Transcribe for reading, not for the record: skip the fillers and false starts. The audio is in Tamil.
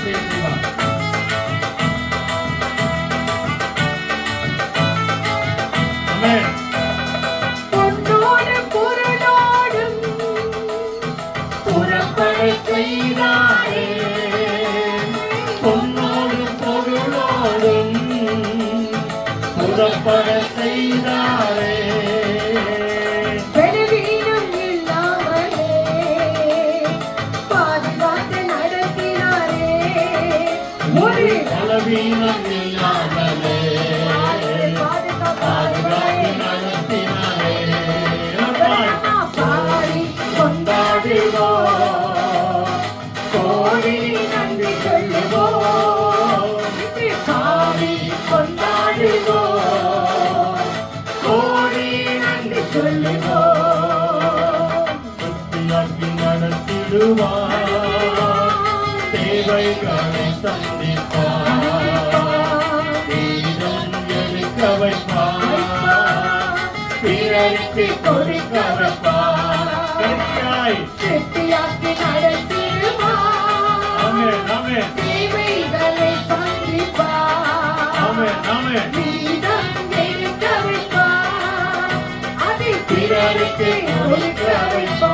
செய்வார். ஆமென். பொன்னோடு பொருளோடும் புறப்பட செய்தாரே. பொன்னோடு பொருளோடும் புறப்பட செய்தாரே. பலவீனம் இல்லாமலே பாதுகாத்து நடத்தினாரே. ஒரு பலவீனம் இல்லாமலே பாதுகாத்து நடத்தினாரே. பாடி கொண்டாடுவோம், கோடி நன்றி சொல்லுவோம். பாடி கொண்டாடுவோம், கோடி நன்றி சொல்லுவோம். சுத்தியாக்கி நடத்திடுவார், தேவைகளை சந்திப்பார், தீரம் எடுக்க வைப்பார், பிறருக்கு கொடுக்க வைப்பார். கருத்தியாய் செட்டியாக்கி நடத்திடுவார், ஆமென் ஆமென் தேவைகளை சந்திப்பார். ஆமென் ஆமென். நீதம் எடுக்க வைப்பார், அதை பிறருக்கு கொடுக்க வைப்பார்.